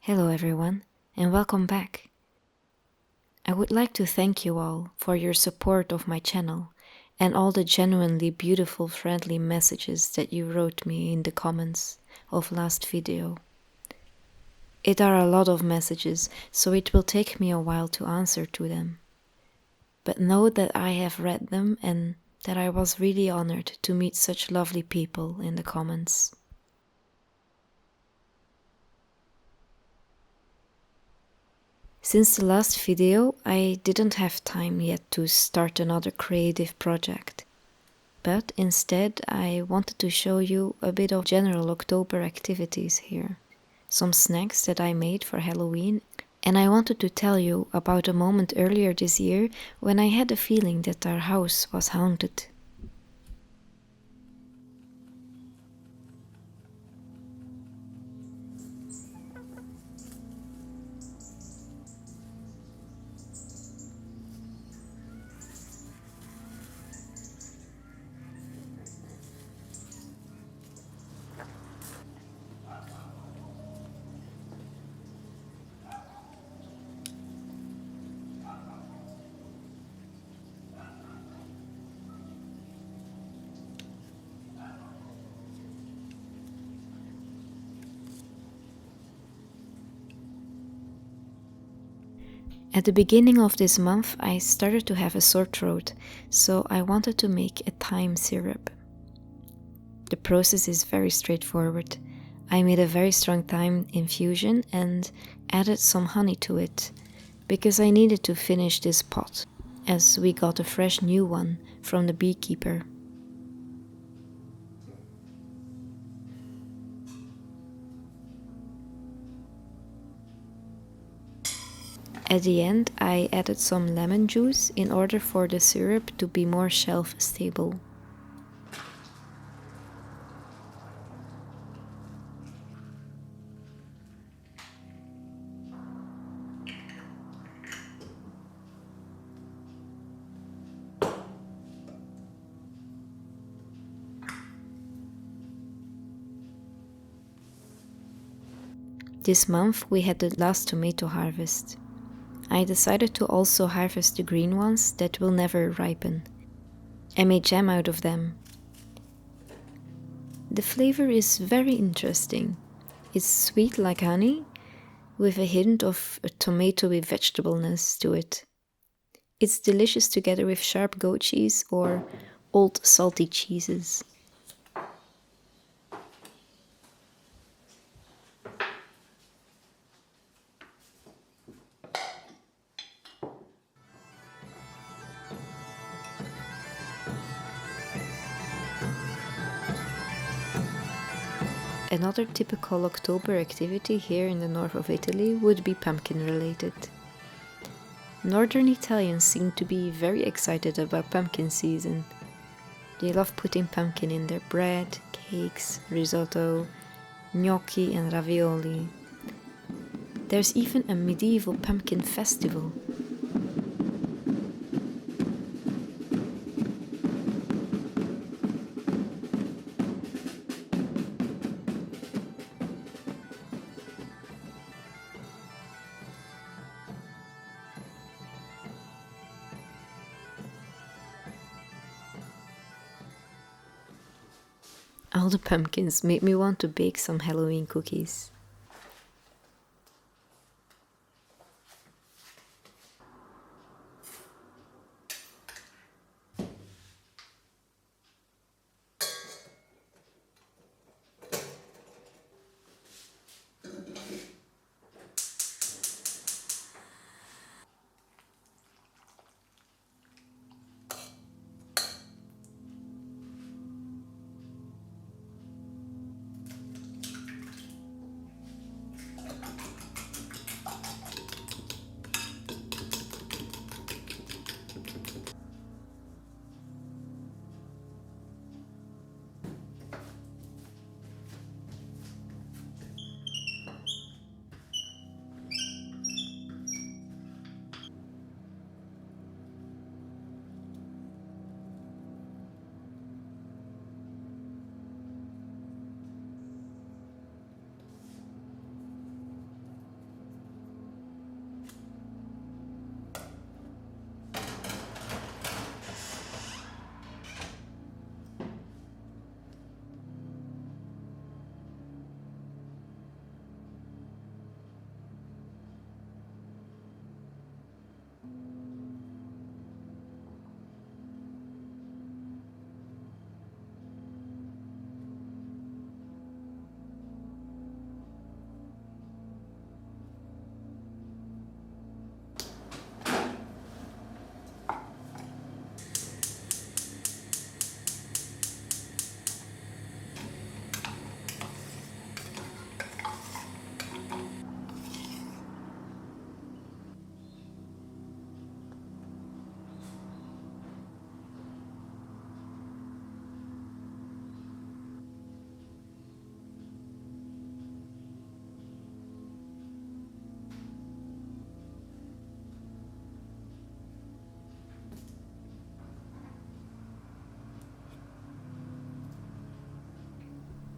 Hello everyone, and welcome back. I would like to thank you all for your support of my channel and all the genuinely beautiful friendly messages that you wrote me in the comments of last video. It are a lot of messages, so it will take me a while to answer to them. But know that I have read them and that I was really honored to meet such lovely people in the comments. Since the last video, I didn't have time yet to start another creative project. But instead, I wanted to show you a bit of general October activities here. Some snacks that I made for Halloween, and I wanted to tell you about a moment earlier this year when I had a feeling that our house was haunted. At the beginning of this month, I started to have a sore throat, so I wanted to make a thyme syrup. The process is very straightforward. I made a very strong thyme infusion and added some honey to it, because I needed to finish this pot, as we got a fresh new one from the beekeeper. At the end, I added some lemon juice in order for the syrup to be more shelf stable. This month we had the last tomato harvest. I decided to also harvest the green ones that will never ripen. I made jam out of them. The flavor is very interesting. It's sweet like honey, with a hint of a tomatoey vegetableness to it. It's delicious together with sharp goat cheese or old salty cheeses. Another typical October activity here in the north of Italy would be pumpkin related. Northern Italians seem to be very excited about pumpkin season. They love putting pumpkin in their bread, cakes, risotto, gnocchi and ravioli. There's even a medieval pumpkin festival. All the pumpkins made me want to bake some Halloween cookies.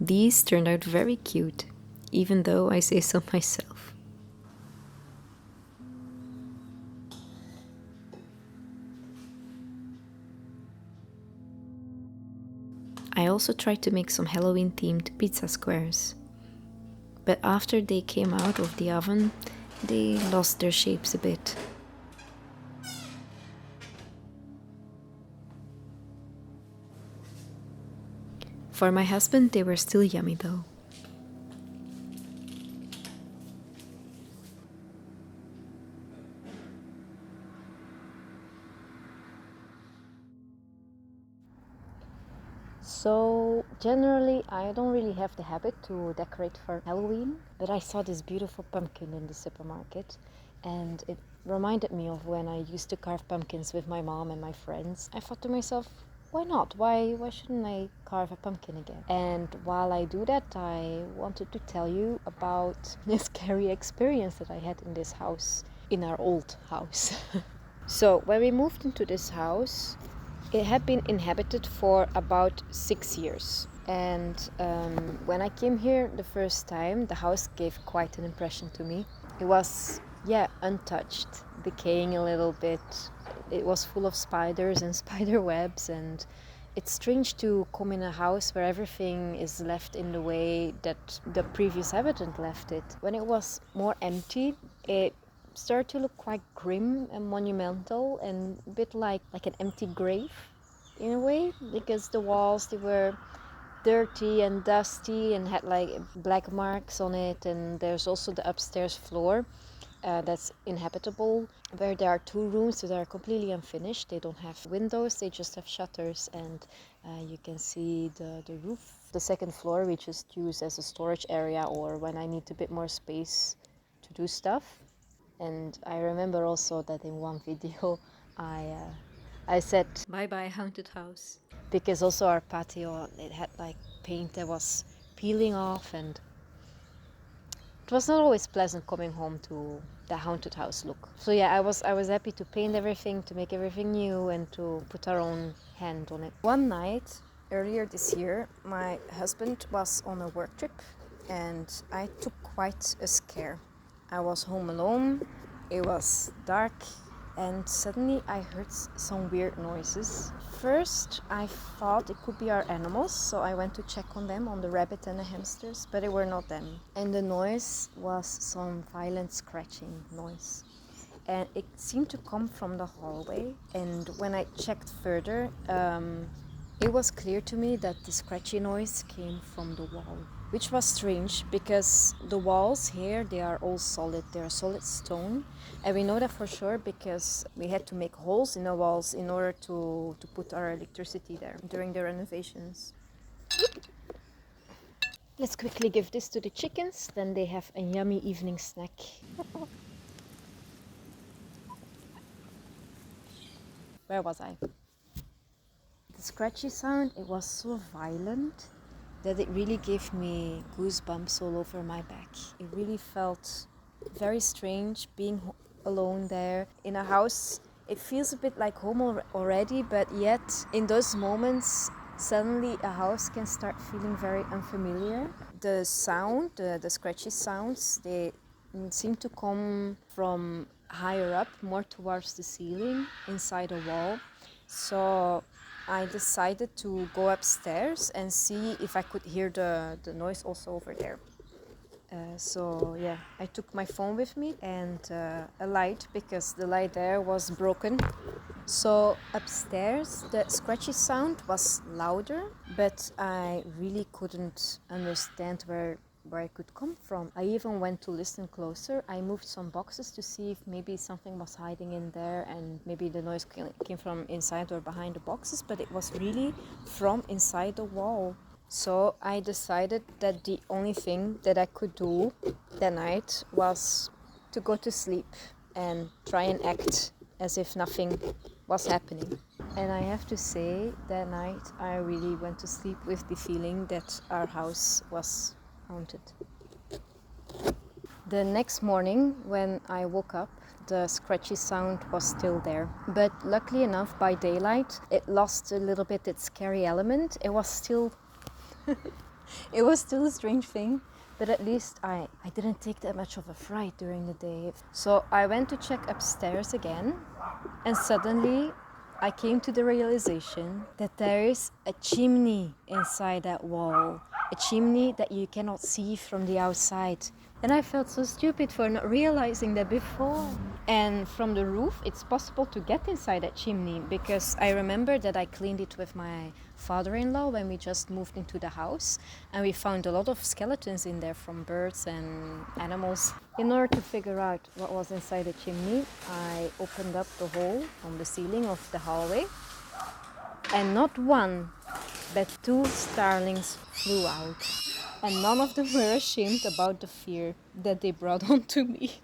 These turned out very cute, even though I say so myself. I also tried to make some Halloween-themed pizza squares, but after they came out of the oven, they lost their shapes a bit. For my husband, they were still yummy though. So generally I don't really have the habit to decorate for Halloween, but I saw this beautiful pumpkin in the supermarket and it reminded me of when I used to carve pumpkins with my mom and my friends. I thought to myself, why not? Why shouldn't I carve a pumpkin again? And while I do that, I wanted to tell you about a scary experience that I had in this house, in our old house. So when we moved into this house, it had been inhabited for about 6 years. And when I came here the first time, the house gave quite an impression to me. It was, untouched, decaying a little bit. It was full of spiders and spider webs, and it's strange to come in a house where everything is left in the way that the previous habitant left it. When it was more empty, it started to look quite grim and monumental and a bit like an empty grave in a way, because the walls, they were dirty and dusty and had like black marks on it. And there's also the upstairs floor that's inhabitable, where there are 2 rooms that are completely unfinished. They don't have windows, they just have shutters, and you can see the roof. The second floor we just use as a storage area, or when I need a bit more space to do stuff. And I remember also that in one video I said bye bye haunted house, because also our patio, it had like paint that was peeling off, and it was not always pleasant coming home to the haunted house look. So yeah, I was happy to paint everything, to make everything new, and to put our own hand on it. One night earlier this year, my husband was on a work trip and I took quite a scare. I was home alone, it was dark, and suddenly I heard some weird noises. First, I thought it could be our animals, so I went to check on them, on the rabbit and the hamsters, but it were not them. And the noise was some violent scratching noise. And it seemed to come from the hallway. And when I checked further, it was clear to me that the scratchy noise came from the wall, which was strange because the walls here, they are all solid. They are solid stone. And we know that for sure because we had to make holes in the walls in order to put our electricity there during the renovations. Let's quickly give this to the chickens, then they have a yummy evening snack. Where was I? The scratchy sound, it was so violent that it really gave me goosebumps all over my back. It really felt very strange being alone there in a house. It feels a bit like home already, but yet in those moments suddenly a house can start feeling very unfamiliar. The sound, the scratchy sounds, they seem to come from higher up, more towards the ceiling, inside a wall. So I decided to go upstairs and see if I could hear the noise also over there. So yeah, I took my phone with me and a light, because the light there was broken. So upstairs the scratchy sound was louder, but I really couldn't understand where it could come from. I even went to listen closer. I moved some boxes to see if maybe something was hiding in there, and maybe the noise came from inside or behind the boxes, but it was really from inside the wall. So I decided that the only thing that I could do that night was to go to sleep and try and act as if nothing was happening. And I have to say, that night I really went to sleep with the feeling that our house was haunted. The next morning when I woke up, the scratchy sound was still there. But luckily enough, by daylight, it lost a little bit its scary element. It was still It was still a strange thing, but at least I didn't take that much of a fright during the day. So I went to check upstairs again, and suddenly I came to the realization that there is a chimney inside that wall, a chimney that you cannot see from the outside. And I felt so stupid for not realizing that before. And from the roof, it's possible to get inside that chimney, because I remember that I cleaned it with my father-in-law when we just moved into the house, and we found a lot of skeletons in there from birds and animals. In order to figure out what was inside the chimney, I opened up the hole on the ceiling of the hallway, and not one, but two starlings flew out. And none of them were ashamed about the fear that they brought onto me.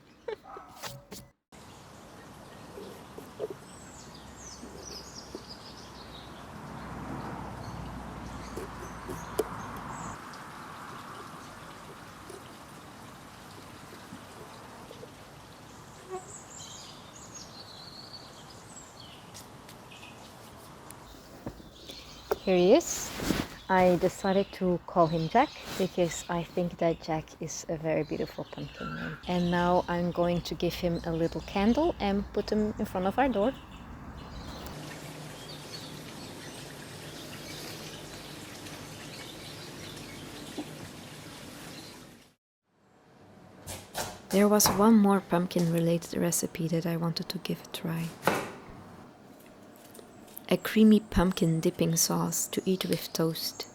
Here he is. I decided to call him Jack because I think that Jack is a very beautiful pumpkin name. And now I'm going to give him a little candle and put him in front of our door. There was one more pumpkin related recipe that I wanted to give a try. A creamy pumpkin dipping sauce to eat with toast.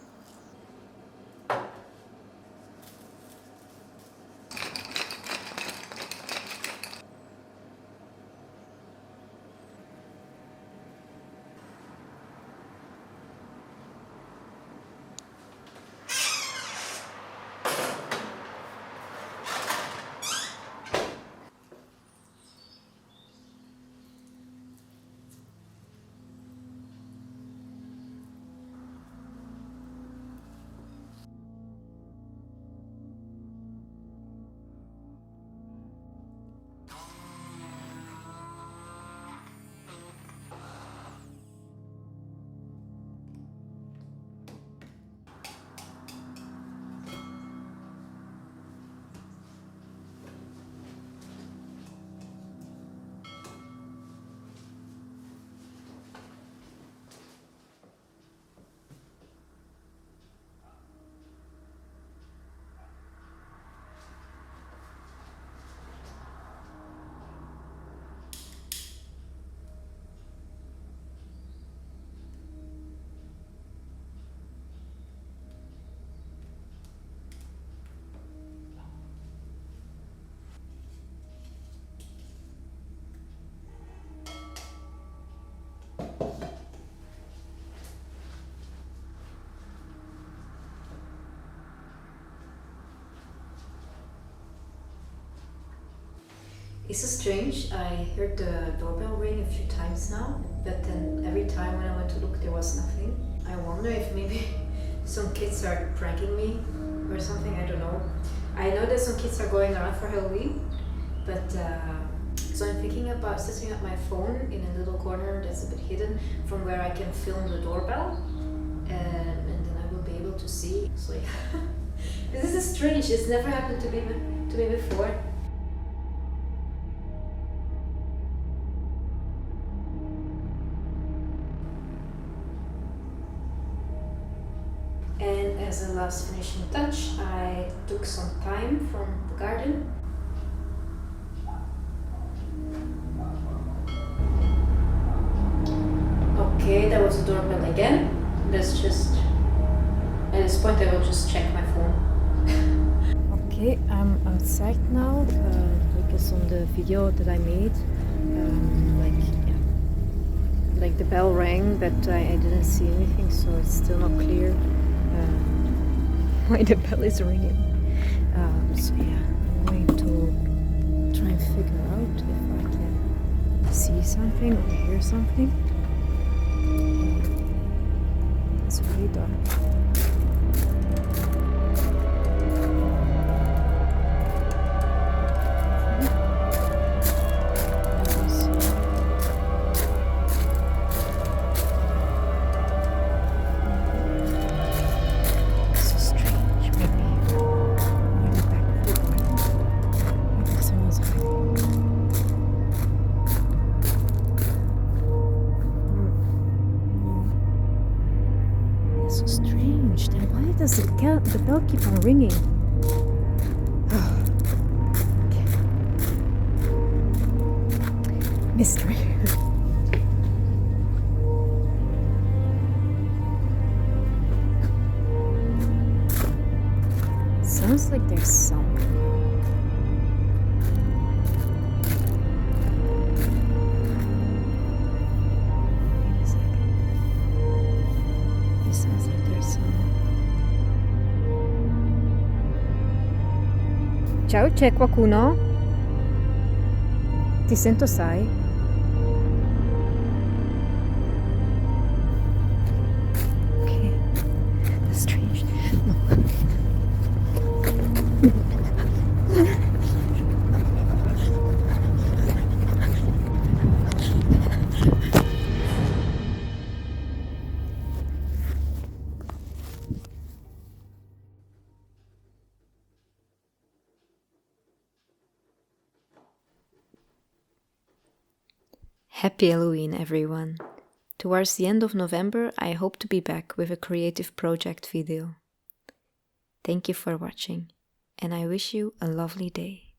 It's strange, I heard the doorbell ring a few times now, but then every time when I went to look there was nothing. I wonder if maybe some kids are pranking me or something, I don't know. I know that some kids are going around for Halloween, but so I'm thinking about setting up my phone in a little corner that's a bit hidden from where I can film the doorbell, and then I will be able to see. So yeah, this is strange, it's never happened to me before. And as a last finishing touch, I took some thyme from the garden. Okay, that was the doorbell again. Let's just, at this point I will just check my phone. Okay, I'm outside now because on the video that I made, like the bell rang, but I didn't see anything, so it's still not clear why the bell is ringing. So yeah, I'm going to try and figure out if I can see something or hear something. It's really dark. So strange. So strange. Then why does the bell keep on ringing? Mystery. Sounds like there's someone. Wait a second. It sounds like there's someone. Ciao, c'è qualcuno? Ti sento, sai? Okay. That's strange. Happy Halloween, everyone! Towards the end of November, I hope to be back with a creative project video. Thank you for watching, and I wish you a lovely day.